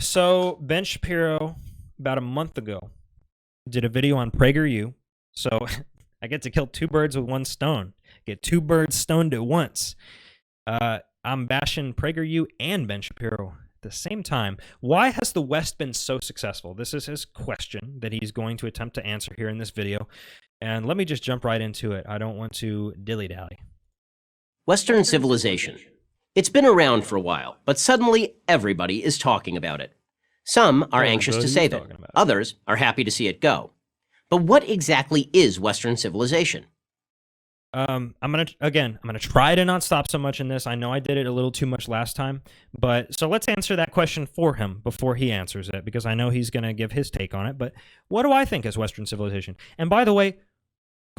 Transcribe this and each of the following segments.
So Ben Shapiro, about a month ago, did a video on PragerU. So I get to kill two birds with one stone. Get two birds stoned at once. I'm bashing PragerU and Ben Shapiro at the same time. Why has the West been so successful? This is his question that he's going to attempt to answer here in this video. And let me just jump right into it. I don't want to dilly-dally. Western civilization. It's been around for a while, but suddenly everybody is talking about it. Some are anxious to save it. Others are happy to see it go. But what exactly is Western civilization? I'm gonna try to not stop so much in this. I know I did it a little too much last time, but so let's answer that question for him before he answers it, because I know he's gonna give his take on it. But what do I think is Western civilization? And by the way,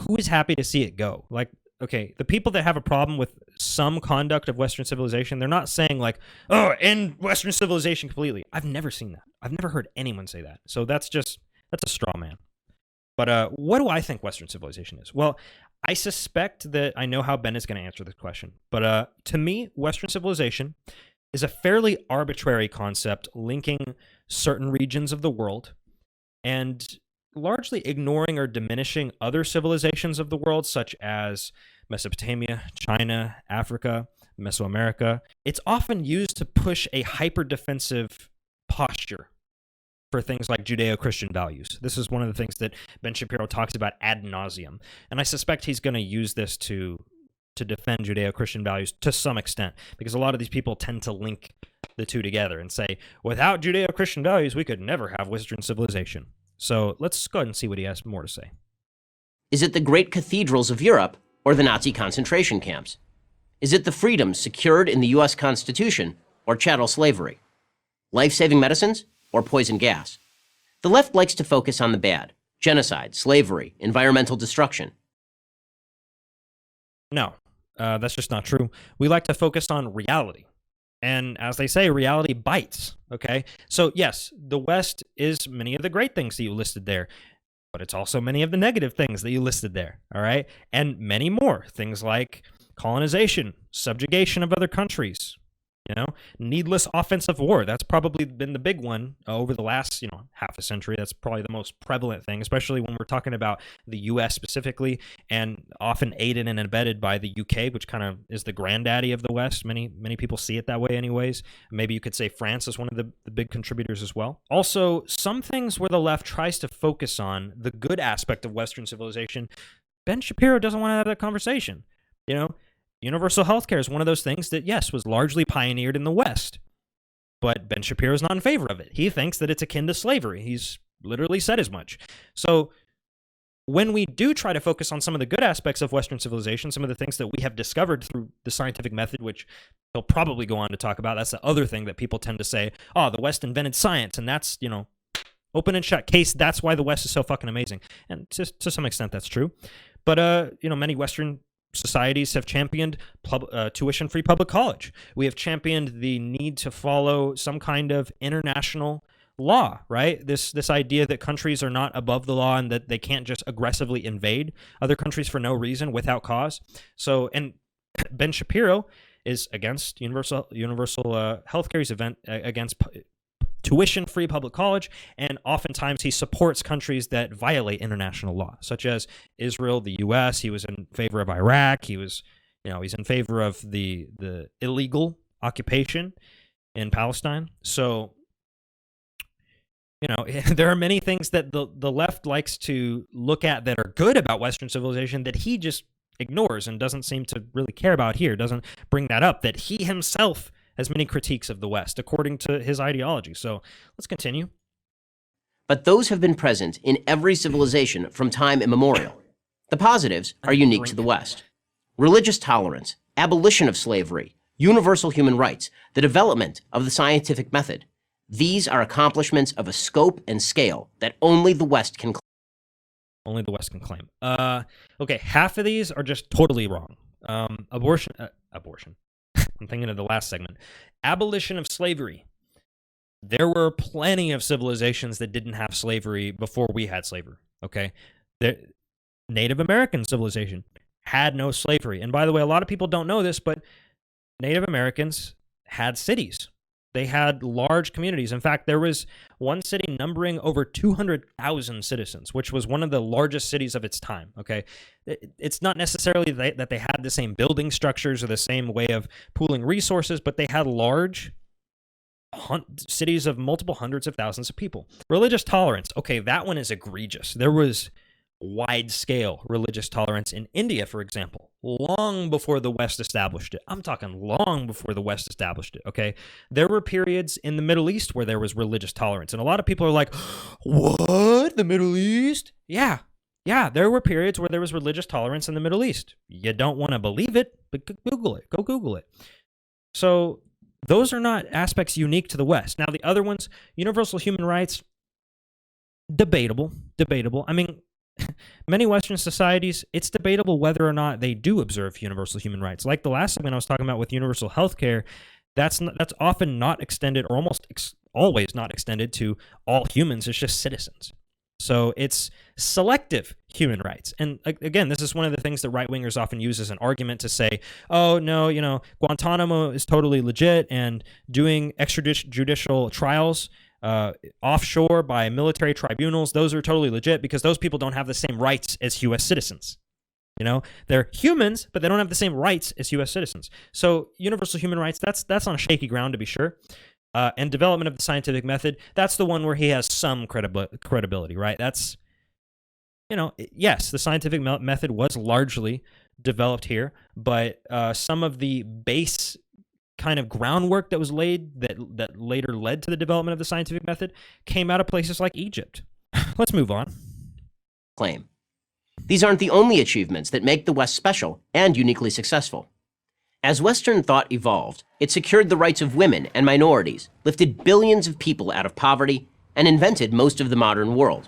who is happy to see it go? Like, okay, the people that have a problem with some conduct of Western civilization, they're not saying like, oh, end Western civilization completely. I've never seen that. I've never heard anyone say that. So that's a straw man. But what do I think Western civilization is? Well, I suspect that I know how Ben is going to answer this question. But to me, Western civilization is a fairly arbitrary concept linking certain regions of the world and largely ignoring or diminishing other civilizations of the world, such as Mesopotamia, China, Africa, Mesoamerica. It's often used to push a hyper-defensive posture for things like Judeo-Christian values. This is one of the things that Ben Shapiro talks about ad nauseum. And I suspect he's going to use this to defend Judeo-Christian values to some extent, because a lot of these people tend to link the two together and say, without Judeo-Christian values, we could never have Western civilization. So let's go ahead and see what he has more to say. Is it the great cathedrals of Europe or the Nazi concentration camps? Is it the freedoms secured in the U.S. Constitution or chattel slavery? Life-saving medicines or poison gas? The left likes to focus on the bad: genocide, slavery, environmental destruction. No, that's just not true. We like to focus on reality. And as they say, reality bites, okay? So yes, the West is many of the great things that you listed there, but it's also many of the negative things that you listed there, all right? And many more, things like colonization, subjugation of other countries, needless offensive war. That's probably been the big one over the last, half a century. That's probably the most prevalent thing, especially when we're talking about the U.S. specifically, and often aided and abetted by the U.K., which kind of is the granddaddy of the West. Many people see it that way anyways. Maybe you could say France is one of the big contributors as well. Also, some things where the left tries to focus on the good aspect of Western civilization, Ben Shapiro doesn't want to have that conversation. Universal healthcare is one of those things that, yes, was largely pioneered in the West, but Ben Shapiro is not in favor of it. He thinks that it's akin to slavery. He's literally said as much. So when we do try to focus on some of the good aspects of Western civilization, some of the things that we have discovered through the scientific method, which he'll probably go on to talk about, that's the other thing that people tend to say, oh, the West invented science, and that's, open and shut case, that's why the West is so fucking amazing. And to some extent, that's true. But, many Western societies have championed tuition-free public college. We have championed the need to follow some kind of international law, right? This idea that countries are not above the law and that they can't just aggressively invade other countries for no reason without cause. So, and Ben Shapiro is against universal healthcare. He's against tuition-free public college, and oftentimes he supports countries that violate international law, such as Israel, the U.S. He was in favor of Iraq. He's in favor of the illegal occupation in Palestine. So, there are many things that the left likes to look at that are good about Western civilization that he just ignores and doesn't seem to really care about here, doesn't bring that up, that he himself has many critiques of the West, according to his ideology. So let's continue. But those have been present in every civilization from time immemorial. The positives are unique to the West: religious tolerance, abolition of slavery, universal human rights, the development of the scientific method. These are accomplishments of a scope and scale that only the West can claim. Only the West can claim. Okay, half of these are just totally wrong. Abortion. I'm thinking of the last segment. Abolition of slavery. There were plenty of civilizations that didn't have slavery before we had slavery, okay? The Native American civilization had no slavery. And by the way, a lot of people don't know this, but Native Americans had cities. They had large communities. In fact, there was one city numbering over 200,000 citizens, which was one of the largest cities of its time, okay? It's not necessarily that they had the same building structures or the same way of pooling resources, but they had large cities of multiple hundreds of thousands of people. Religious tolerance, okay, that one is egregious. There was wide-scale religious tolerance in India, for example, long before the West established it. I'm talking long before the West established it, okay? There were periods in the Middle East where there was religious tolerance, and a lot of people are like, what? The Middle East? Yeah, there were periods where there was religious tolerance in the Middle East. You don't want to believe it, but Google it. Go Google it. So those are not aspects unique to the West. Now, the other ones, universal human rights, debatable. I mean, many Western societies, it's debatable whether or not they do observe universal human rights. Like the last segment I was talking about with universal health care, that's often not extended, or almost always not extended to all humans. It's just citizens. So it's selective human rights. And again, this is one of the things that right-wingers often use as an argument to say, oh, no, Guantanamo is totally legit, and doing extrajudicial trials offshore by military tribunals, those are totally legit because those people don't have the same rights as U.S. citizens. They're humans, but they don't have the same rights as U.S. citizens. So universal human rights, that's on shaky ground, to be sure. And development of the scientific method, that's the one where he has some credibility, right? That's, yes, the scientific method was largely developed here, but some of the base kind of groundwork that was laid that later led to the development of the scientific method came out of places like Egypt. Let's move on. Claim. These aren't the only achievements that make the West special and uniquely successful. As Western thought evolved, it secured the rights of women and minorities, lifted billions of people out of poverty, and invented most of the modern world.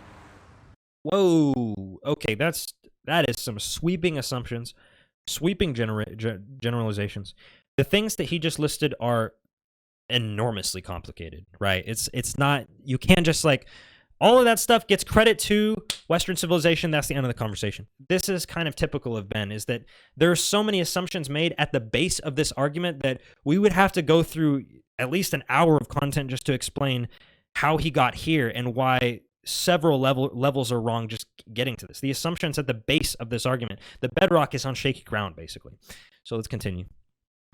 Whoa. Okay, that is some sweeping assumptions, sweeping generalizations. The things that he just listed are enormously complicated, right? It's not, you can't just all of that stuff gets credit to Western civilization. That's the end of the conversation. This is kind of typical of Ben, is that there are so many assumptions made at the base of this argument that we would have to go through at least an hour of content just to explain how he got here and why several levels are wrong just getting to this. The assumptions at the base of this argument, the bedrock is on shaky ground, basically. So let's continue.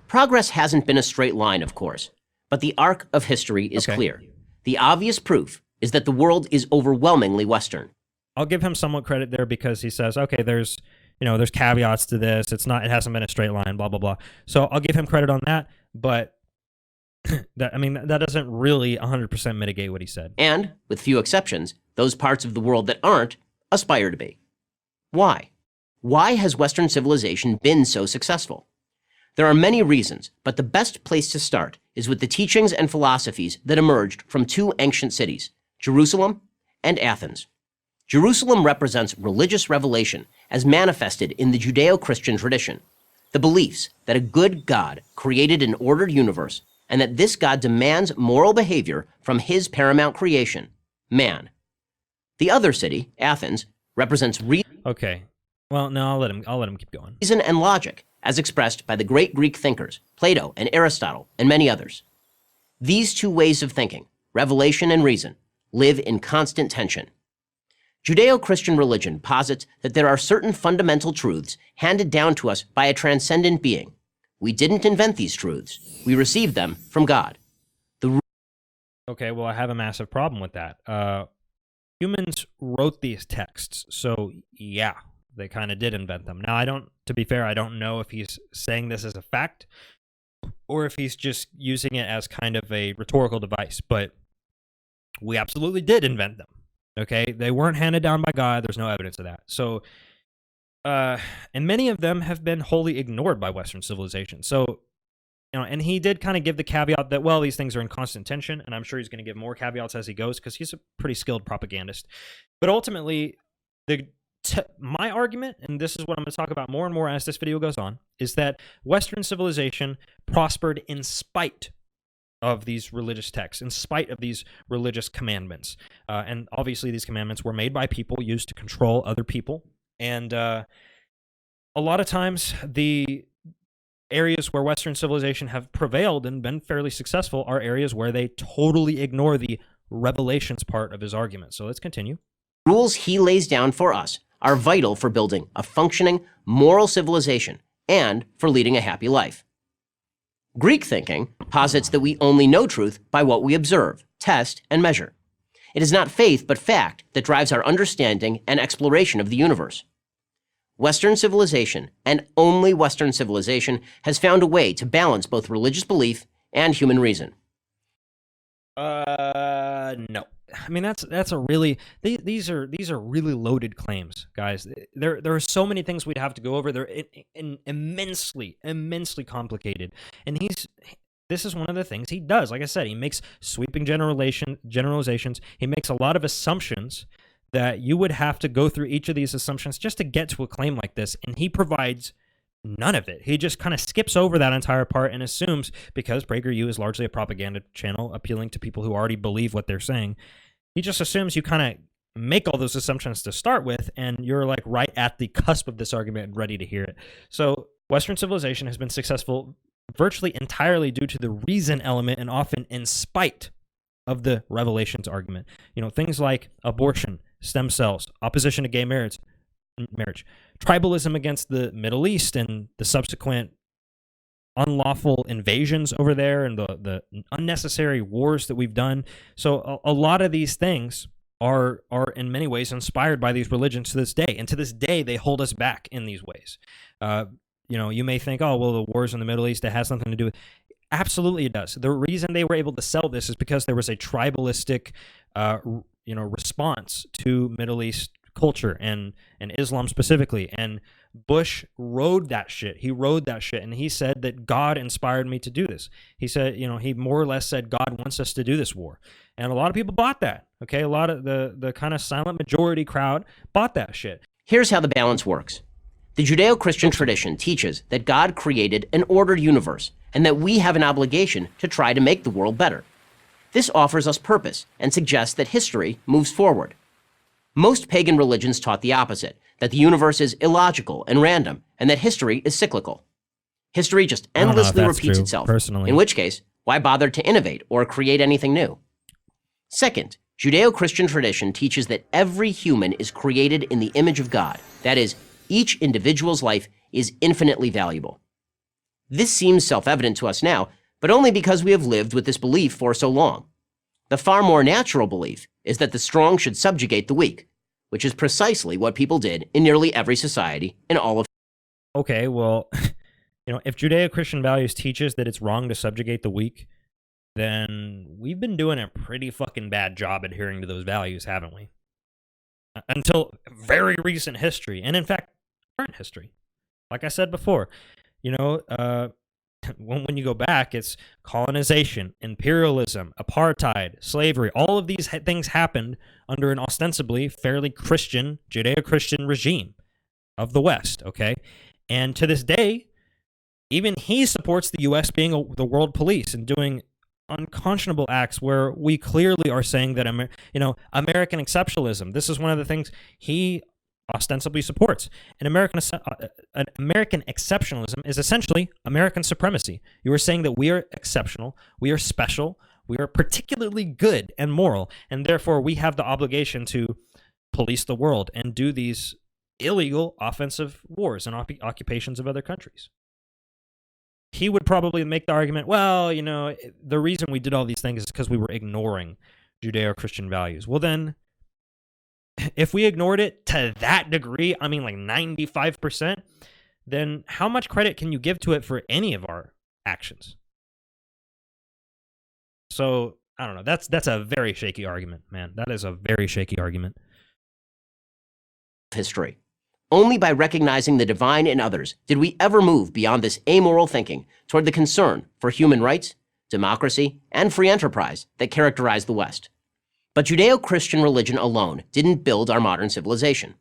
Progress hasn't been a straight line, of course, but the arc of history is clear. The obvious proof is that the world is overwhelmingly Western. I'll give him somewhat credit there because he says, okay, there's caveats to this. It hasn't been a straight line, blah, blah, blah. So I'll give him credit on that, but that doesn't really 100% mitigate what he said. And, with few exceptions, those parts of the world that aren't aspire to be. Why? Why has Western civilization been so successful? There are many reasons, but the best place to start is with the teachings and philosophies that emerged from two ancient cities, Jerusalem and Athens. Jerusalem represents religious revelation as manifested in the Judeo-Christian tradition, the beliefs that a good God created an ordered universe and that this God demands moral behavior from his paramount creation, man. The other city, Athens, represents Okay. Well, no, I'll let him keep going. Reason and logic, as expressed by the great Greek thinkers, Plato and Aristotle, and many others. These two ways of thinking, revelation and reason, live in constant tension. Judeo-Christian religion posits that there are certain fundamental truths handed down to us by a transcendent being. We didn't invent these truths. We received them from God. Okay, well, I have a massive problem with that. Humans wrote these texts, so yeah, they kind of did invent them. Now, to be fair, I don't know if he's saying this as a fact or if he's just using it as kind of a rhetorical device, but we absolutely did invent them, okay? They weren't handed down by God. There's no evidence of that. So, and many of them have been wholly ignored by Western civilization. So, and he did kind of give the caveat that, well, these things are in constant tension, and I'm sure he's going to give more caveats as he goes because he's a pretty skilled propagandist. But ultimately, my argument, and this is what I'm going to talk about more and more as this video goes on, is that Western civilization prospered in spite of these religious texts, in spite of these religious commandments. And obviously these commandments were made by people used to control other people. And a lot of times the areas where Western civilization have prevailed and been fairly successful are areas where they totally ignore the revelations part of his argument. So let's continue. Rules he lays down for us are vital for building a functioning, moral civilization and for leading a happy life. Greek thinking posits that we only know truth by what we observe, test, and measure. It is not faith but fact that drives our understanding and exploration of the universe. Western civilization, and only Western civilization, has found a way to balance both religious belief and human reason. No. I mean, that's a really these are really loaded claims, guys. There are so many things we'd have to go over. They're immensely complicated, and this is one of the things he does. Like I said, he makes sweeping generalizations. He makes a lot of assumptions that you would have to go through each of these assumptions just to get to a claim like this, and he provides none of it. He just kind of skips over that entire part and assumes, because PragerU is largely a propaganda channel appealing to people who already believe what they're saying, he just assumes you kind of make all those assumptions to start with, and you're like right at the cusp of this argument and ready to hear it. So Western civilization has been successful virtually entirely due to the reason element and often in spite of the revelations argument. You know, things like abortion, stem cells, opposition to gay marriage, tribalism against the Middle East and the subsequent unlawful invasions over there and the unnecessary wars that we've done. So a lot of these things are in many ways inspired by these religions to this day. And to this day, they hold us back in these ways. You know, you may think, oh, well, the wars in the Middle East, it has something to do with... Absolutely it does. The reason they were able to sell this is because there was a tribalistic, response to Middle East culture and Islam specifically. And Bush rode that shit. He rode that shit. And he said that God inspired me to do this. He said, he more or less said God wants us to do this war. And a lot of people bought that. Okay. A lot of the kind of silent majority crowd bought that shit. Here's how the balance works. The Judeo-Christian tradition teaches that God created an ordered universe and that we have an obligation to try to make the world better. This offers us purpose and suggests that history moves forward. Most pagan religions taught the opposite, that the universe is illogical and random, and that history is cyclical. History just endlessly repeats itself, personally. in which case, why bother to innovate or create anything new? Second, Judeo-Christian tradition teaches that every human is created in the image of God. That is, each individual's life is infinitely valuable. This seems self-evident to us now, but only because we have lived with this belief for so long. The far more natural belief is that the strong should subjugate the weak, which is precisely what people did in nearly every society in all of... Okay, well, if Judeo-Christian values teaches that it's wrong to subjugate the weak, then we've been doing a pretty fucking bad job adhering to those values, haven't we? Until very recent history, and in fact, current history. Like I said before, when you go back, it's colonization, imperialism, apartheid, slavery. All of these things happened under an ostensibly fairly Christian, Judeo-Christian regime of the West, okay? And to this day, even he supports the U.S. being the world police and doing unconscionable acts where we clearly are saying that, American exceptionalism, this is one of the things he ostensibly supports. American exceptionalism is essentially American supremacy. You are saying that we are exceptional, we are special, we are particularly good and moral, and therefore we have the obligation to police the world and do these illegal offensive wars and occupations of other countries. He would probably make the argument, well, the reason we did all these things is because we were ignoring Judeo-Christian values. Well, then, if we ignored it to that degree, like 95%, then how much credit can you give to it for any of our actions? So, I don't know. That's a very shaky argument, man. That is a very shaky argument. History. Only by recognizing the divine in others did we ever move beyond this amoral thinking toward the concern for human rights, democracy, and free enterprise that characterize the West. But Judeo-Christian religion alone didn't build our modern civilization.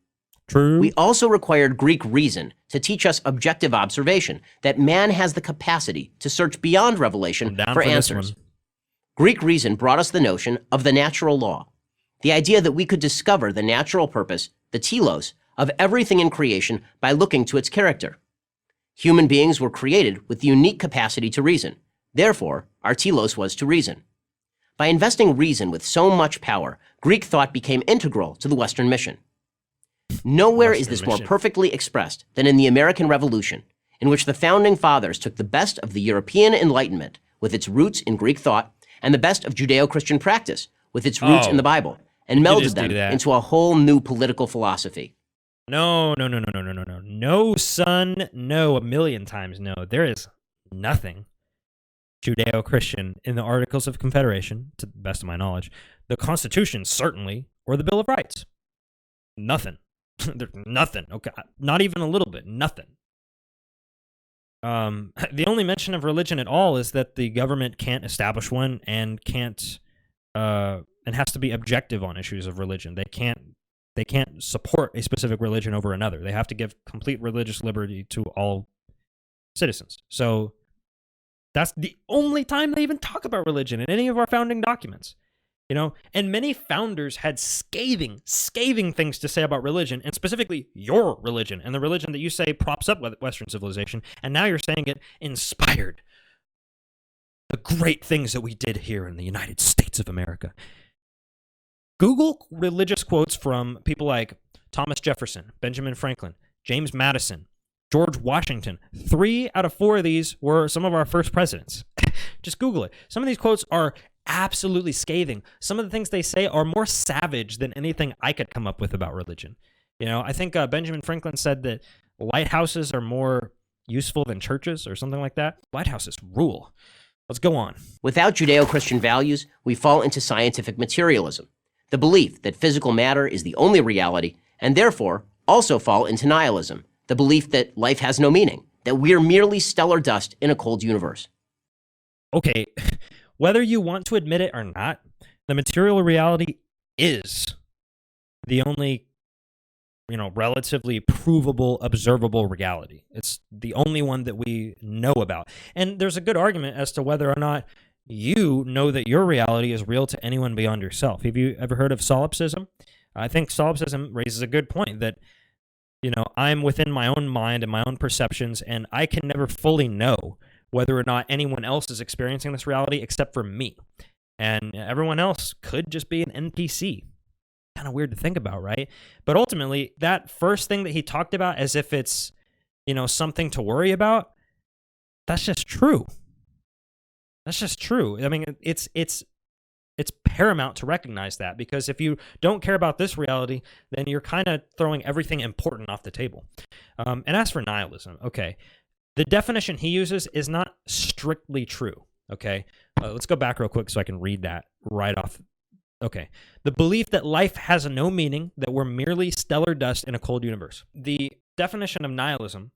True. We also required Greek reason to teach us objective observation, that man has the capacity to search beyond revelation for answers. Greek reason brought us the notion of the natural law, the idea that we could discover the natural purpose, the telos, of everything in creation by looking to its character. Human beings were created with the unique capacity to reason. Therefore, our telos was to reason. By investing reason with so much power, Greek thought became integral to the Western mission. Nowhere is this more perfectly expressed than in the American Revolution, in which the founding fathers took the best of the European Enlightenment, with its roots in Greek thought, and the best of Judeo-Christian practice, with its roots in the Bible, and melded them into a whole new political philosophy. No, son, no, a million times no. There is nothing Judeo-Christian in the Articles of Confederation, to the best of my knowledge. The Constitution, certainly, or the Bill of Rights. Nothing. There's nothing. Okay, not even a little bit. Nothing. The only mention of religion at all is that the government can't establish one and can't and has to be objective on issues of religion. They can't support a specific religion over another. They have to give complete religious liberty to all citizens. So that's the only time they even talk about religion in any of our founding documents. You know, and many founders had scathing things to say about religion, and specifically your religion, and the religion that you say props up Western civilization, and now you're saying it inspired the great things that we did here in the United States of America. Google religious quotes from people like Thomas Jefferson, Benjamin Franklin, James Madison, George Washington. 3 out of 4 of these were some of our first presidents. Just Google it. Some of these quotes are absolutely scathing. Some of the things they say are more savage than anything I could come up with about religion. You know, I think Benjamin Franklin said that lighthouses are more useful than churches or something like that. Lighthouses rule. Let's go on. Without Judeo-Christian values, we fall into scientific materialism, the belief that physical matter is the only reality, and therefore also fall into nihilism, the belief that life has no meaning, that we're merely stellar dust in a cold universe. Okay, whether you want to admit it or not, the material reality is the only, relatively provable, observable reality. It's the only one that we know about. And there's a good argument as to whether or not you know that your reality is real to anyone beyond yourself. Have you ever heard of solipsism? I think solipsism raises a good point that, I'm within my own mind and my own perceptions, and I can never fully know whether or not anyone else is experiencing this reality except for me. And everyone else could just be an NPC. Kind of weird to think about, right? But ultimately, that first thing that he talked about as if it's, something to worry about, that's just true. That's just true. I mean, it's paramount to recognize that, because if you don't care about this reality, then you're kind of throwing everything important off the table. And as for nihilism, okay, the definition he uses is not strictly true, okay? Let's go back real quick so I can read that right off. Okay. The belief that life has no meaning, that we're merely stellar dust in a cold universe. The definition of nihilism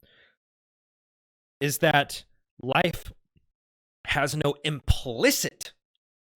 is that life has no implicit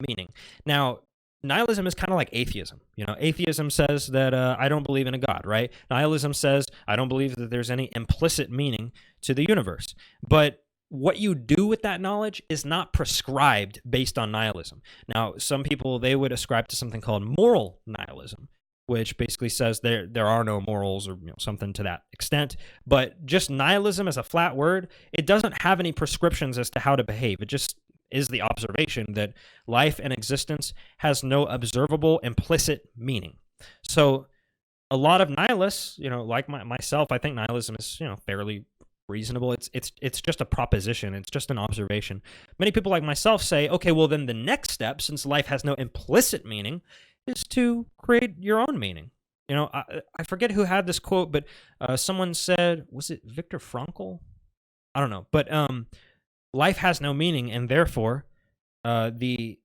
meaning. Now, nihilism is kind of like atheism. Atheism says that I don't believe in a God, right? Nihilism says I don't believe that there's any implicit meaning to the universe. But what you do with that knowledge is not prescribed based on nihilism. Now, some people, they would ascribe to something called moral nihilism, which basically says there are no morals or something to that extent. But just nihilism as a flat word, it doesn't have any prescriptions as to how to behave. It just is the observation that life and existence has no observable implicit meaning. So a lot of nihilists, like myself, I think nihilism is, fairly reasonable. It's just a proposition. It's just an observation. Many people like myself say, okay, well then the next step, since life has no implicit meaning, is to create your own meaning. I forget who had this quote, but someone said, was it Viktor Frankl? I don't know, but life has no meaning, and therefore, the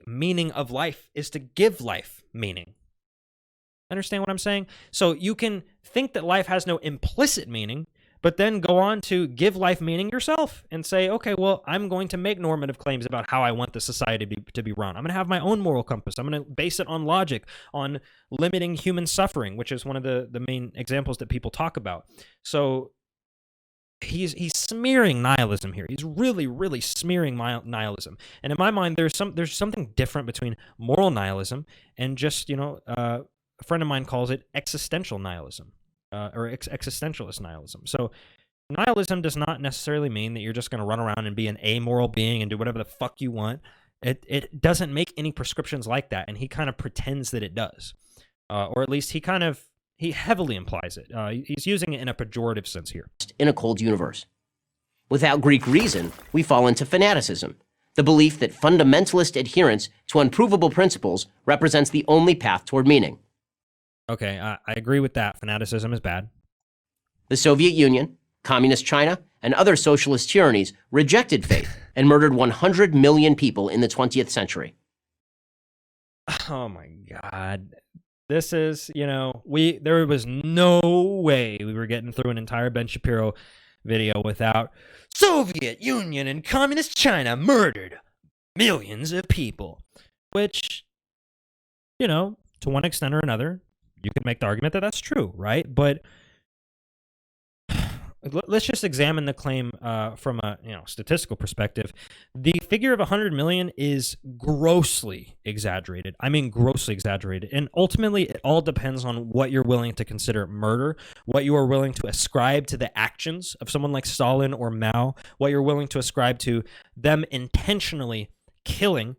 meaning of life is to give life meaning. Understand what I'm saying? So you can think that life has no implicit meaning, but then go on to give life meaning yourself and say, okay, well, I'm going to make normative claims about how I want the society to be run. I'm going to have my own moral compass. I'm going to base it on logic, on limiting human suffering, which is one of the main examples that people talk about. So he's smearing nihilism here. He's really, really smearing nihilism. And in my mind, there's something different between moral nihilism and just, a friend of mine calls it existential nihilism, or existentialist nihilism. So nihilism does not necessarily mean that you're just going to run around and be an amoral being and do whatever the fuck you want. It doesn't make any prescriptions like that, and he kind of pretends that it does, or at least he heavily implies it. He's using it in a pejorative sense here. In a cold universe. Without Greek reason, we fall into fanaticism, the belief that fundamentalist adherence to unprovable principles represents the only path toward meaning. Okay, I agree with that. Fanaticism is bad. The Soviet Union, Communist China, and other socialist tyrannies rejected faith and murdered 100 million people in the 20th century. Oh my God. This is, there was no way we were getting through an entire Ben Shapiro video without Soviet Union and Communist China murdered millions of people. Which, to one extent or another, you could make the argument that that's true, right? But let's just examine the claim from a statistical perspective. The figure of 100 million is grossly exaggerated. I mean, grossly exaggerated. And ultimately, it all depends on what you're willing to consider murder, what you are willing to ascribe to the actions of someone like Stalin or Mao, what you're willing to ascribe to them intentionally killing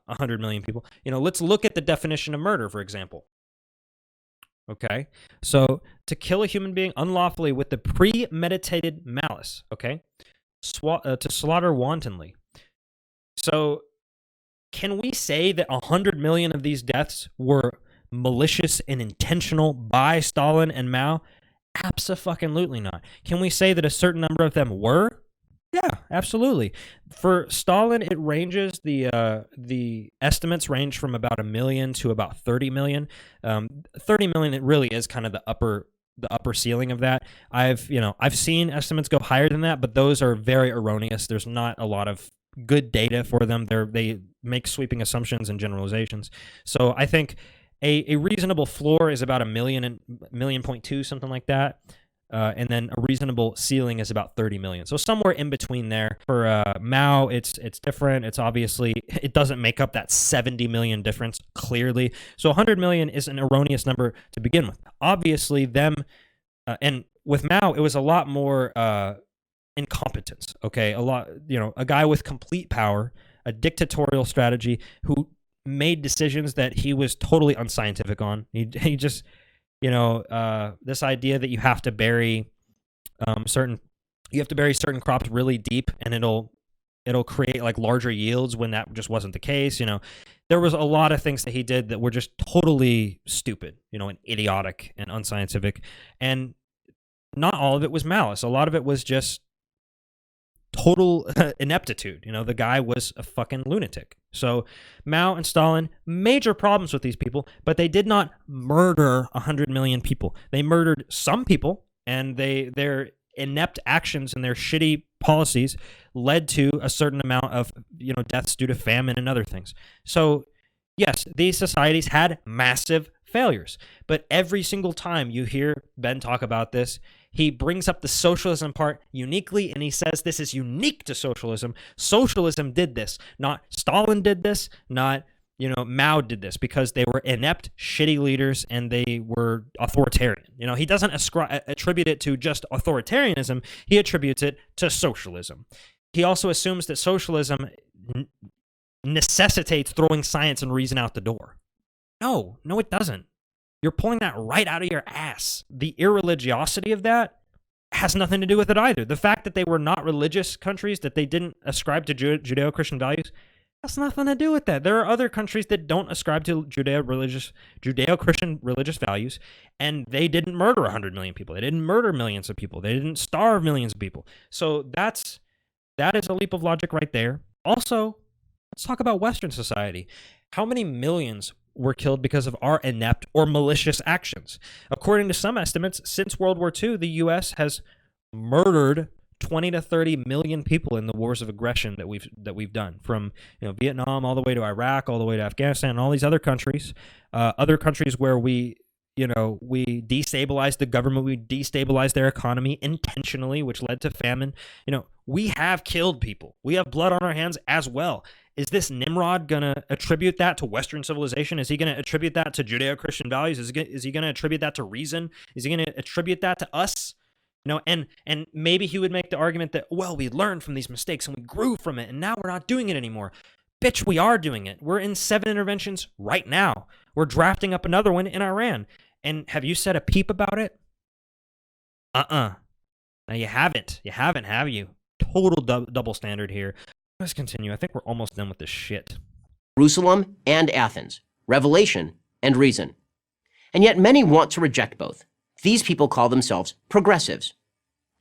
100 million people. Let's look at the definition of murder, for example. Okay, so to kill a human being unlawfully with the premeditated malice, okay, to slaughter wantonly. So can we say that 100 million of these deaths were malicious and intentional by Stalin and Mao? Abso-fucking-lutely not. Can we say that a certain number of them were? Yeah, absolutely. For Stalin, it ranges, the estimates range from about 1 million to about 30 million. 30 million, it really is kind of the upper ceiling of that. I've seen estimates go higher than that, but those are very erroneous. There's not a lot of good data for them. They make sweeping assumptions and generalizations. So I think a reasonable floor is about 1 million and 1.2 million, something like that. And then a reasonable ceiling is about 30 million. So somewhere in between there. For Mao, it's different. It's obviously, it doesn't make up that 70 million difference, clearly. So 100 million is an erroneous number to begin with. Obviously, and with Mao, it was a lot more incompetence, okay? A guy with complete power, a dictatorial strategy who made decisions that he was totally unscientific on. He just... this idea that you have to bury certain crops really deep and it'll create like larger yields when that just wasn't the case. There was a lot of things that he did that were just totally stupid, and idiotic and unscientific. And not all of it was malice. A lot of it was just total ineptitude. The guy was a fucking lunatic. So Mao and Stalin, major problems with these people, but they did not murder 100 million people. They murdered some people, and their inept actions and their shitty policies led to a certain amount of deaths due to famine and other things. So yes, these societies had massive failures, but every single time you hear Ben talk about this, he brings up the socialism part uniquely, and he says this is unique to socialism. Socialism did this, not Stalin did this, not Mao did this, because they were inept, shitty leaders, and they were authoritarian. He doesn't attribute it to just authoritarianism. He attributes it to socialism. He also assumes that socialism necessitates throwing science and reason out the door. No, it doesn't. You're pulling that right out of your ass. The irreligiosity of that has nothing to do with it either. The fact that they were not religious countries, that they didn't ascribe to Judeo-Christian values, has nothing to do with that. There are other countries that don't ascribe to Judeo-Christian religious values, and they didn't murder 100 million people. They didn't murder millions of people. They didn't starve millions of people. So that is a leap of logic right there. Also, let's talk about Western society. How many millions were killed because of our inept or malicious actions? According to some estimates, since World War II, the U.S. has murdered 20 to 30 million people in the wars of aggression that we've done, from Vietnam all the way to Iraq, all the way to Afghanistan, and all these other countries where we destabilized the government, we destabilized their economy intentionally, which led to famine. We have killed people. We have blood on our hands as well. Is this Nimrod going to attribute that to Western civilization? Is he going to attribute that to Judeo-Christian values? Is he going to attribute that to reason? Is he going to attribute that to us? And maybe he would make the argument that, well, we learned from these mistakes and we grew from it, and now we're not doing it anymore. Bitch, we are doing it. We're in 7 interventions right now. We're drafting up another one in Iran. And have you said a peep about it? No, you haven't. You haven't, have you? Total double standard here. Let's continue. I think we're almost done with this shit. Jerusalem and Athens, revelation and reason. And yet many want to reject both. These people call themselves progressives.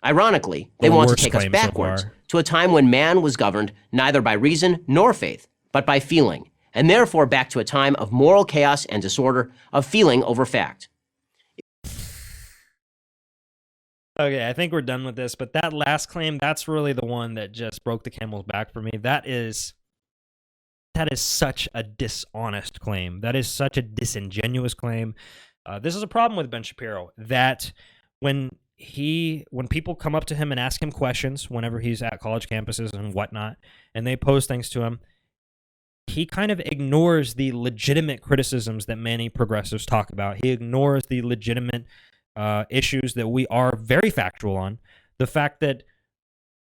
Ironically, they want to take us backwards to a time when man was governed neither by reason nor faith, but by feeling, and therefore back to a time of moral chaos and disorder, of feeling over fact. Okay, I think we're done with this, but that last claim, that's really the one that just broke the camel's back for me. That is such a dishonest claim. That is such a disingenuous claim. This is a problem with Ben Shapiro, that when people come up to him and ask him questions whenever he's at college campuses and whatnot, and they pose things to him, he kind of ignores the legitimate criticisms that many progressives talk about. He ignores the legitimate issues that we are very factual on. The fact that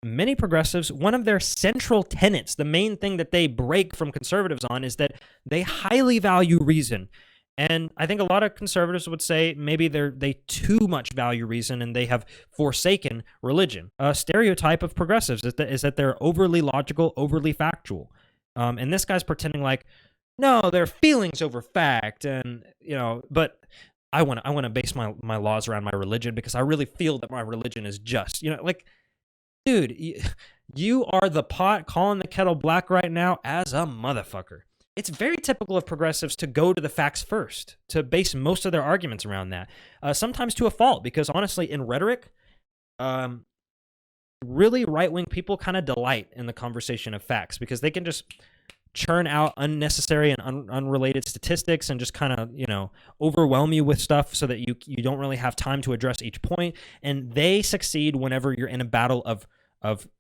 many progressives, one of their central tenets, the main thing that they break from conservatives on, is that they highly value reason. And I think a lot of conservatives would say maybe they too much value reason and they have forsaken religion. A stereotype of progressives is that they're overly logical, overly factual. And this guy's pretending like, no, they're feelings over fact, and but I want to base my laws around my religion because I really feel that my religion is just. Like, dude, you are the pot calling the kettle black right now as a motherfucker. It's very typical of progressives to go to the facts first, to base most of their arguments around that. Sometimes to a fault, because honestly, in rhetoric, really right-wing people kind of delight in the conversation of facts because they can just churn out unnecessary and unrelated statistics and just kind of, overwhelm you with stuff so that you don't really have time to address each point. And they succeed whenever you're in a battle of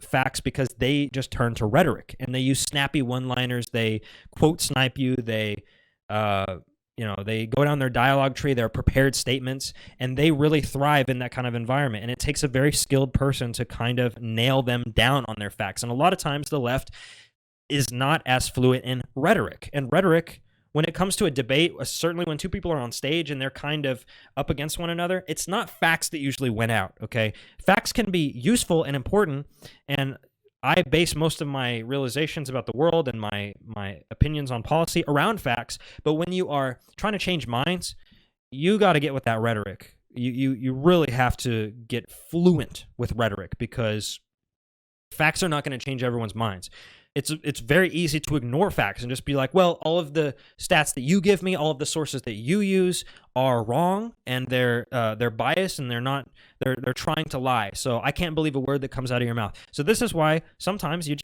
facts because they just turn to rhetoric and they use snappy one-liners. They quote snipe you. They go down their dialogue tree, their prepared statements, and they really thrive in that kind of environment. And it takes a very skilled person to kind of nail them down on their facts. And a lot of times the left is not as fluent in rhetoric. And rhetoric, when it comes to a debate, certainly when two people are on stage and they're kind of up against one another, it's not facts that usually win out, okay? Facts can be useful and important, and I base most of my realizations about the world and my opinions on policy around facts, but when you are trying to change minds, you got to get with that rhetoric. You really have to get fluent with rhetoric because facts are not going to change everyone's minds. It's very easy to ignore facts and just be like, well, all of the stats that you give me, all of the sources that you use are wrong and they're biased and they're trying to lie. So I can't believe a word that comes out of your mouth. So this is why sometimes you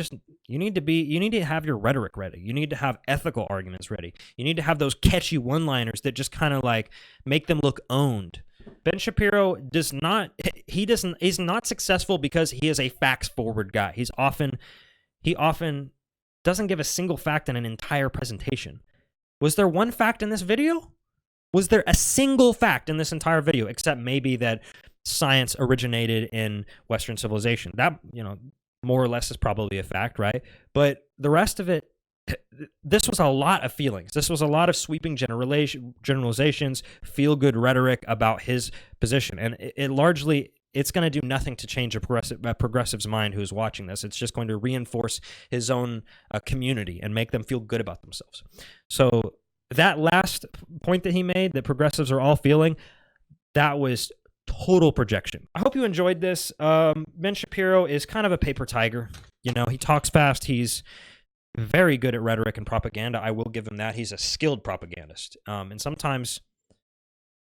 need to have your rhetoric ready. You need to have ethical arguments ready. You need to have those catchy one-liners that just kind of like make them look owned. Ben Shapiro is not successful because he is a facts-forward guy. He often doesn't give a single fact in an entire presentation. Was there one fact in this video? Was there a single fact in this entire video, except maybe that science originated in Western civilization? That, more or less is probably a fact, right? But the rest of it, this was a lot of feelings. This was a lot of sweeping generalizations, feel-good rhetoric about his position. And it largely... it's going to do nothing to change a progressive's mind who's watching this. It's just going to reinforce his own community and make them feel good about themselves. So that last point that he made, that progressives are all feeling, that was total projection. I hope you enjoyed this. Ben Shapiro is kind of a paper tiger. He talks fast. He's very good at rhetoric and propaganda. I will give him that. He's a skilled propagandist. And sometimes...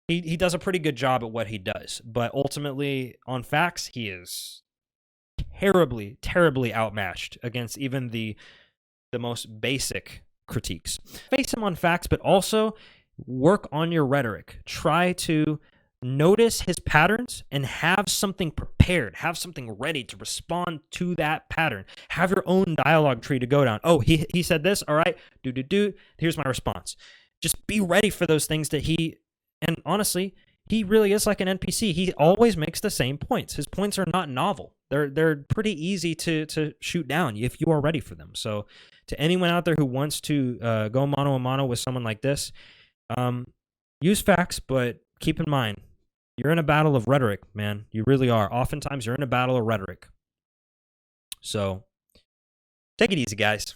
He does a pretty good job at what he does, but ultimately on facts, he is terribly, terribly outmatched against even the most basic critiques. Face him on facts, but also work on your rhetoric. Try to notice his patterns and have something prepared, have something ready to respond to that pattern. Have your own dialogue tree to go down. Oh, he said this. All right, here's my response. Just be ready for those things that and honestly, he really is like an NPC. He always makes the same points. His points are not novel. They're pretty easy to shoot down if you are ready for them. So to anyone out there who wants to go mano a mano with someone like this, use facts, but keep in mind, you're in a battle of rhetoric, man. You really are. Oftentimes, you're in a battle of rhetoric. So take it easy, guys.